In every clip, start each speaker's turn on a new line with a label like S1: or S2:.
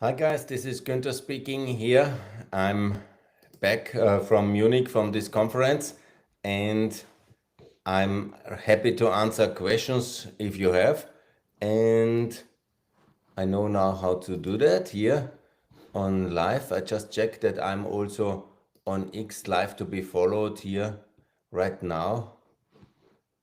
S1: Hi guys, this is Günther speaking here. I'm back from Munich from this conference, and I'm happy to answer questions if you have. And I know now how to do that here on live. I just checked that I'm also on X live to be followed here right now.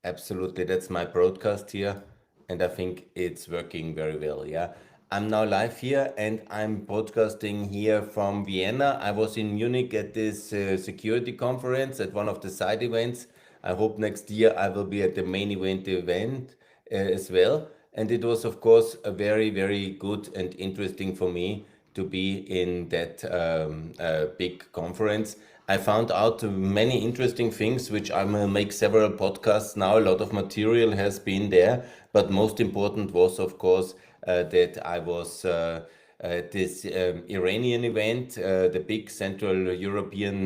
S1: Absolutely, that's my broadcast here, and I think it's working very well. Yeah, I'm now live here, and I'm broadcasting here from Vienna. I was in Munich at this security conference at one of the side events. I hope next year I will be at the main event as well. And it was, of course, a very, very good and interesting for me to be in that big conference. I found out many interesting things, which I will make several podcasts now. A lot of material has been there, but most important was, of course, that I was at this Iranian event, the big Central European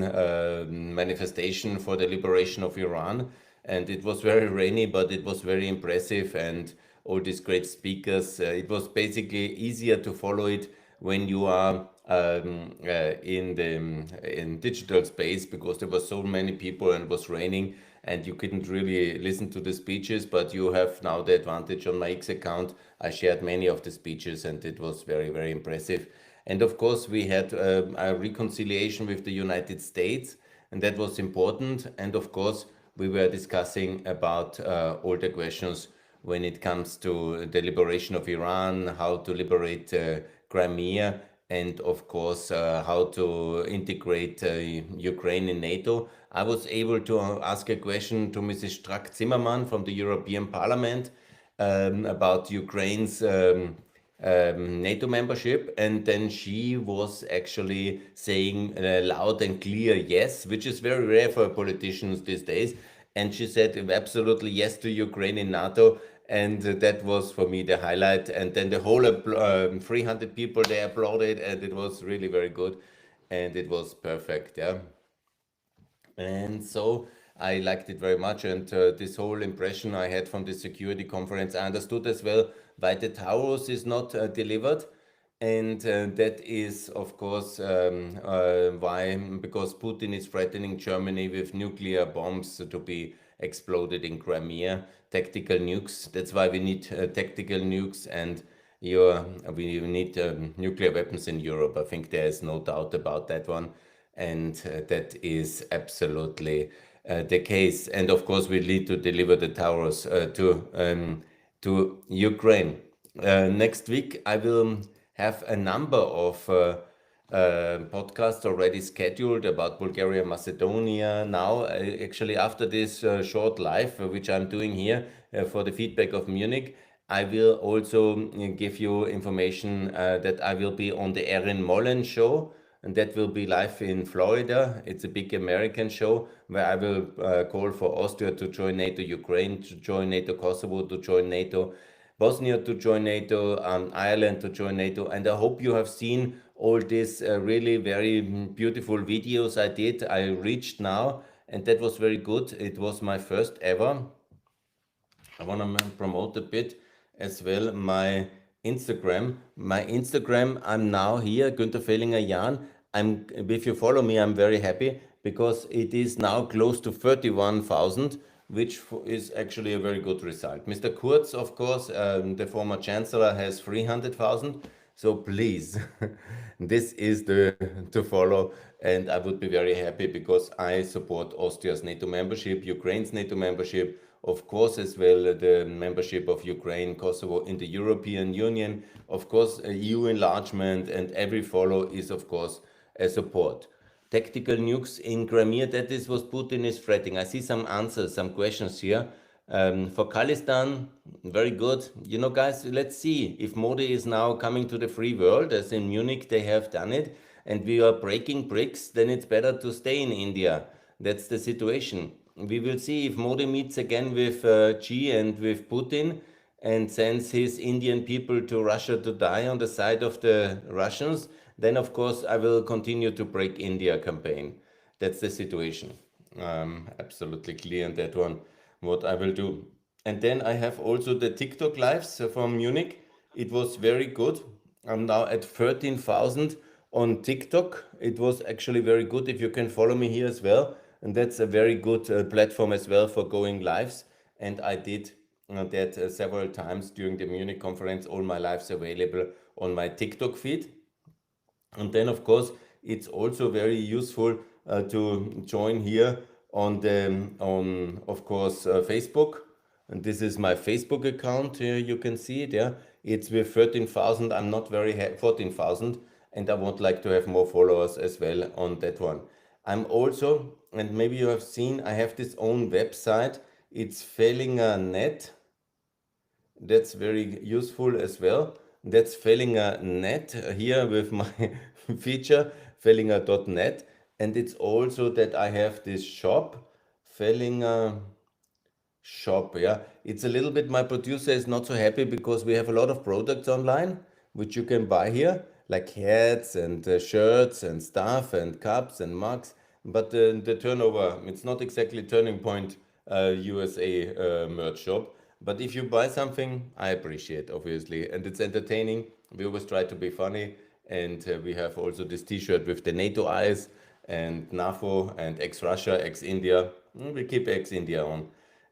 S1: manifestation for the liberation of Iran. And it was very rainy, but it was very impressive, and all these great speakers. It was basically easier to follow it when you are in the in digital space, because there were so many people and it was raining and you couldn't really listen to the speeches. But you have now the advantage. On my X account I shared many of the speeches, and it was very, very impressive. And of course we had a reconciliation with the United States, and that was important. And of course we were discussing about all the questions when it comes to the liberation of Iran, how to liberate Crimea, and of course how to integrate Ukraine in NATO. I was able to ask a question to Mrs. Strack-Zimmermann from the European Parliament about Ukraine's NATO membership, and then she was actually saying loud and clear yes, which is very rare for politicians these days. And she said absolutely yes to Ukraine in NATO, and that was for me the highlight. And then the whole 300 people, they applauded, and it was really very good, and it was perfect. Yeah. And so I liked it very much. And this whole impression I had from the security conference, I understood as well why the Taurus is not delivered. And that is, of course, why, because Putin is threatening Germany with nuclear bombs to be exploded in Crimea, tactical nukes. That's why we need tactical nukes, and we need nuclear weapons in Europe. I think there is no doubt about that one, and that is absolutely the case. And of course, we need to deliver the towers to Ukraine. Next week, I will have a number of podcasts already scheduled about Bulgaria, Macedonia. Now, actually, after this short live, which I'm doing here for the feedback of Munich, I will also give you information that I will be on the Erin Mollen show, and that will be live in Florida. It's a big American show where I will call for Austria to join NATO, Ukraine to join NATO, Kosovo to join NATO, Bosnia to join NATO, Ireland to join NATO. And I hope you have seen all these really very beautiful videos I did. I reached now, and that was very good. It was my first ever. I want to promote a bit as well my Instagram. My Instagram, I'm now here, Günther Fehlinger Jan. If you follow me, I'm very happy because it is now close to 31,000, which is actually a very good result. Mr. Kurz, of course, the former chancellor, has 300,000. So please, this is the to follow, and I would be very happy because I support Austria's NATO membership, Ukraine's NATO membership, of course, as well the membership of Ukraine, Kosovo in the European Union, of course, EU enlargement, and every follow is, of course, a support. Tactical nukes in Crimea, that is what Putin is threatening. I see some answers, some questions here. For Khalistan, very good. You know, guys, let's see if Modi is now coming to the free world, as in Munich they have done it, and we are breaking bricks, then it's better to stay in India. That's the situation. We will see if Modi meets again with Xi and with Putin and sends his Indian people to Russia to die on the side of the Russians. Then, of course, I will continue to break India campaign. That's the situation. Absolutely clear on that one, what I will do. And then I have also the TikTok lives from Munich. It was very good. I'm now at 13,000 on TikTok. It was actually very good if you can follow me here as well. And that's a very good platform as well for going lives. And I did that several times during the Munich conference. All my lives available on my TikTok feed. And then, of course, it's also very useful to join here on of course, Facebook. And this is my Facebook account. Here you can see it. Yeah, it's with 13,000. I'm not very 14,000, and I would like to have more followers as well on that one. I'm also, and maybe you have seen, I have this own website. It's Fellinger Net. That's very useful as well. That's Fellinger Net here with my feature, Fellinger.net. And it's also that I have this shop, Fellinger Shop. Yeah, it's a little bit, my producer is not so happy because we have a lot of products online which you can buy here, like hats and shirts and stuff and cups and mugs. But the turnover, it's not exactly Turning Point USA merch shop. But if you buy something, I appreciate, obviously. And it's entertaining. We always try to be funny. And we have also this t-shirt with the NATO eyes and NAFO and ex-Russia, ex-India. We keep ex-India on.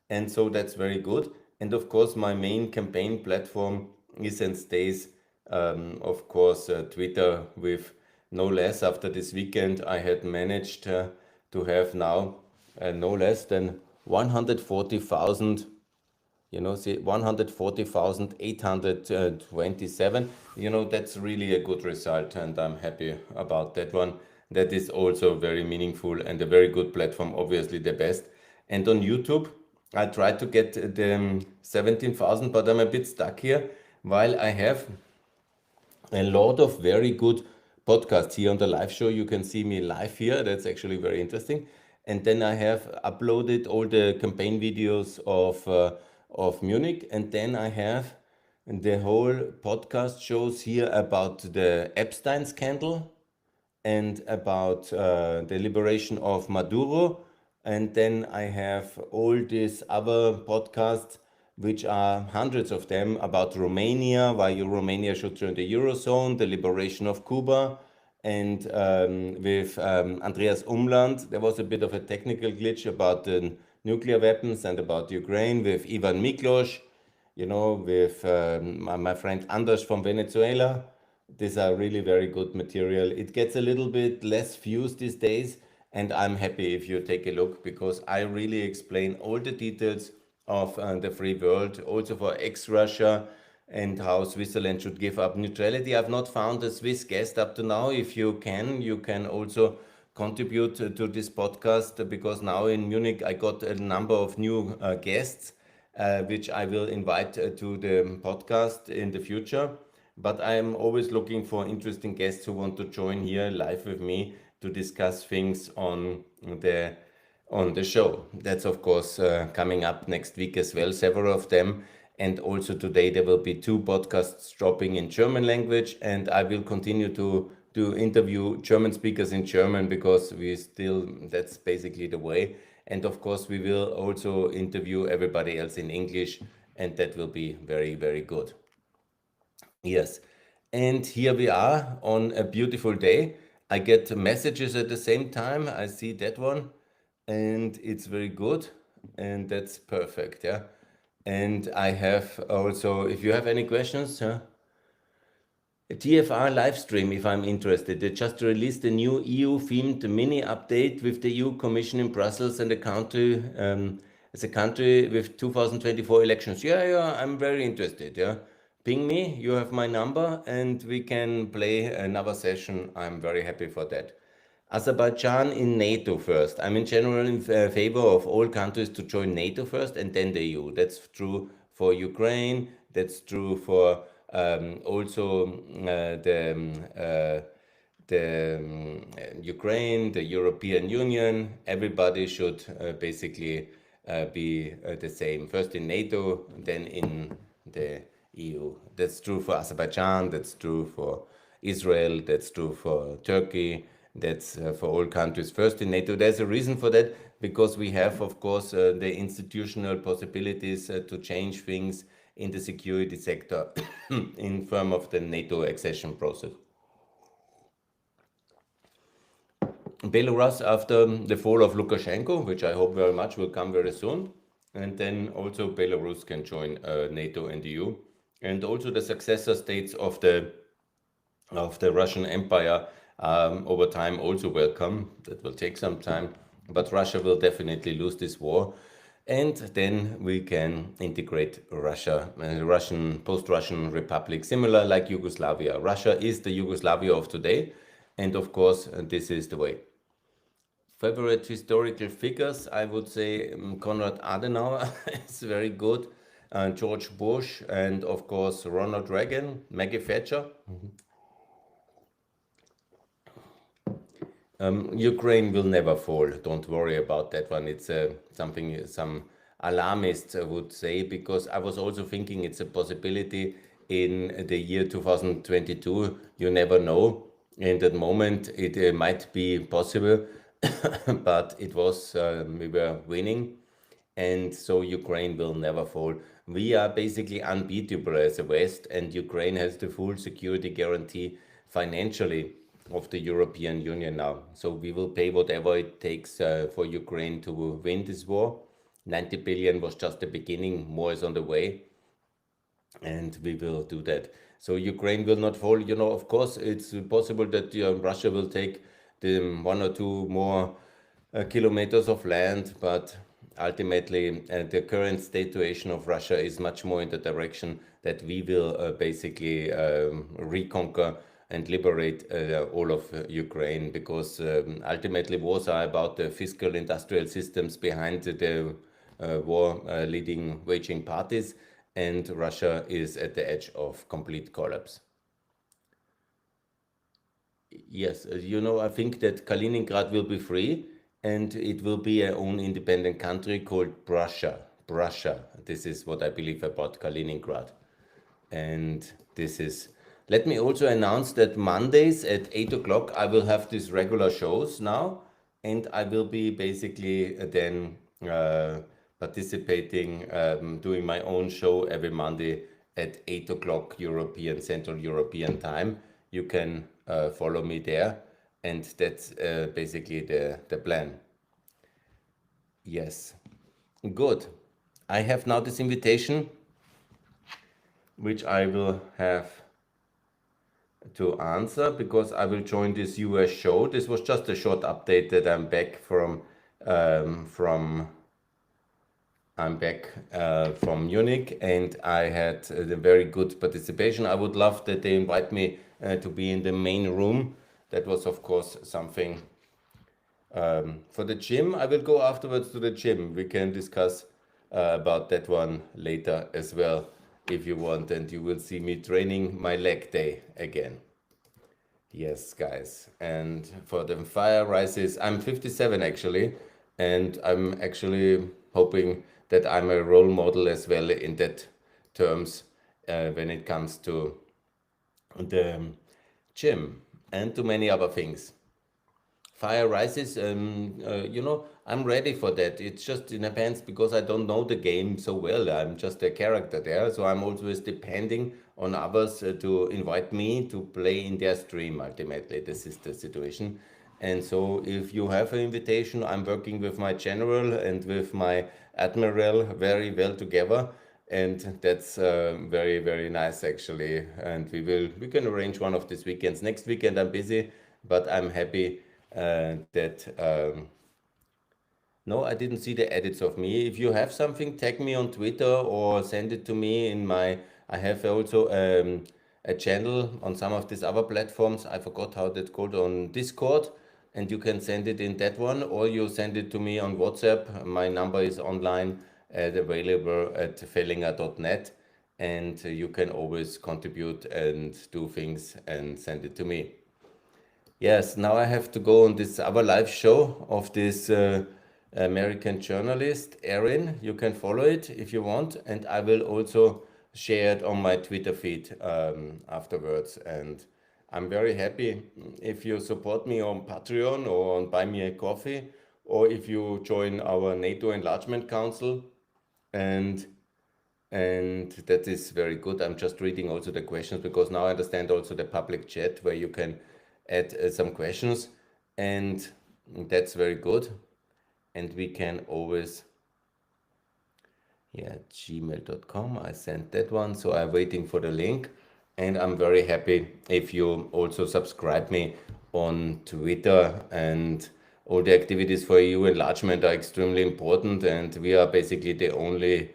S1: And so that's very good. And of course, my main campaign platform is and stays, of course, Twitter, with no less. After this weekend, I had managed to have now no less than 140,000, see, 140,827. That's really a good result, and I'm happy about that one. That is also very meaningful and a very good platform, obviously the best. And on YouTube, I tried to get the 17,000, but I'm a bit stuck here while I have a lot of very good podcasts here on the live show. You can see me live here. That's actually very interesting. And then I have uploaded all the campaign videos of Munich, and then I have the whole podcast shows here about the Epstein scandal and about the liberation of Maduro. And then I have all these other podcasts, which are hundreds of them, about Romania, why Romania should join the Eurozone, the liberation of Cuba, and with Andreas Umland. There was a bit of a technical glitch about the nuclear weapons and about Ukraine with Ivan Miklos, with my friend Anders from Venezuela. These are really very good material. It gets a little bit less views these days, and I'm happy if you take a look, because I really explain all the details of the free world, also for ex-Russia, and how Switzerland should give up neutrality. I've not found a Swiss guest up to now. If you can also contribute to this podcast, because now in Munich I got a number of new guests, which I will invite to the podcast in the future. But I am always looking for interesting guests who want to join here live with me to discuss things on the show. That's of course coming up next week as well, several of them. And also today there will be 2 podcasts dropping in German language, and I will continue to interview German speakers in German, because that's basically the way. And of course we will also interview everybody else in English, and that will be very, very good. Yes, and here we are on a beautiful day. I get messages at the same time. I see that one, and it's very good, and that's perfect. Yeah, and I have also, if you have any questions, a TFR live stream, if I'm interested. They just released a new EU-themed mini update with the EU Commission in Brussels and the country as a country with 2024 elections. Yeah, I'm very interested. Yeah, ping me. You have my number, and we can play another session. I'm very happy for that. Azerbaijan in NATO first. I'm in general in favor of all countries to join NATO first and then the EU. That's true for Ukraine. That's true for also Ukraine, the European Union. Everybody should basically be the same. First in NATO, then in the EU. That's true for Azerbaijan. That's true for Israel. That's true for Turkey. That's for all countries first in NATO. There's a reason for that, because we have, of course, the institutional possibilities to change things in the security sector in form of the NATO accession process. Belarus, after the fall of Lukashenko, which I hope very much will come very soon, and then also Belarus can join NATO and EU, and also the successor states of the Russian Empire over time also welcome. That will take some time, but Russia will definitely lose this war, and then we can integrate Russia, Russian post-Russian republic, similar like Yugoslavia. Russia is the Yugoslavia of today, and of course this is the way. Favorite historical figures, I would say Konrad Adenauer is very good, George Bush, and of course Ronald Reagan, Maggie Thatcher. Ukraine will never fall. Don't worry about that one. It's something some alarmists would say, because I was also thinking it's a possibility in the year 2022. You never know. In that moment, it might be possible, but it was we were winning, and so Ukraine will never fall. We are basically unbeatable as a West, and Ukraine has the full security guarantee financially of the European Union now. So we will pay whatever it takes for Ukraine to win this war. 90 billion was just the beginning, more is on the way, and we will do that. So Ukraine will not fall. You know, of course, it's possible that Russia will take the 1 or 2 more kilometers of land, but ultimately the current situation of Russia is much more in the direction that we will basically reconquer and liberate all of Ukraine, because ultimately wars are about the fiscal industrial systems behind the war leading waging parties, and Russia is at the edge of complete collapse. Yes, you know, I think that Kaliningrad will be free, and it will be a own independent country called Prussia. Prussia. This is what I believe about Kaliningrad. And this is, let me also announce that Mondays at 8 o'clock I will have these regular shows now, and I will be basically then participating, doing my own show every Monday at 8 o'clock European, Central European time. You can follow me there, and that's basically the plan. Yes, good. I have now this invitation, which I will have to answer, because I will join this US show. This was just a short update that I'm back from Munich, and I had a very good participation. I would love that they invite me to be in the main room. That was, of course, something. For the gym, I will go afterwards to the gym. We can discuss about that one later as well, if you want, and you will see me training my leg day again. Yes, guys. And for the Fire Rises, I'm 57 actually, and I'm actually hoping that I'm a role model as well in that terms when it comes to the gym and to many other things. Fire Rises, you know, I'm ready for that. It's just in advance because I don't know the game so well. I'm just a character there, so I'm always depending on others to invite me to play in their stream. Ultimately, this is the situation. And so, if you have an invitation, I'm working with my general and with my admiral very well together, and that's very, very nice actually. And we can arrange one of these weekends. Next weekend I'm busy, but I'm happy that no, I didn't see the edits of me. If you have something, tag me on Twitter or send it to me in my. I have also a channel on some of these other platforms. I forgot how that's called, on Discord, and you can send it in that one, or you send it to me on WhatsApp. My number is online and available at fellinger.net, and you can always contribute and do things and send it to me. Yes, now I have to go on this other live show of this American journalist, Erin. You can follow it if you want, and I will also share it on my Twitter feed afterwards. And I'm very happy if you support me on Patreon or on Buy Me a Coffee, or if you join our NATO Enlargement Council. And and that is very good. I'm just reading also the questions because now I understand also the public chat where you can add some questions, and that's very good. And we can always, yeah, gmail.com. I sent that one, so I'm waiting for the link. And I'm very happy if you also subscribe me on Twitter, and all the activities for EU enlargement are extremely important, and we are basically the only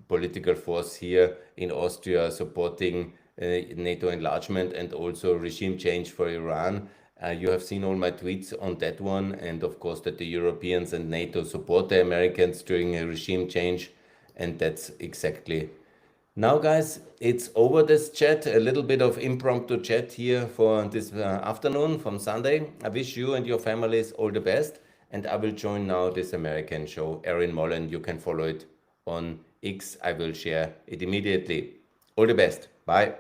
S1: political force here in Austria supporting NATO enlargement and also regime change for Iran. You have seen all my tweets on that one, and of course that the Europeans and NATO support the Americans during a regime change, and that's exactly. Now, guys, it's over this chat, a little bit of impromptu chat here for this afternoon from Sunday. I wish you and your families all the best, and I will join now this American show, Erin Mollen. You can follow it on X. I will share it immediately. All the best. Bye.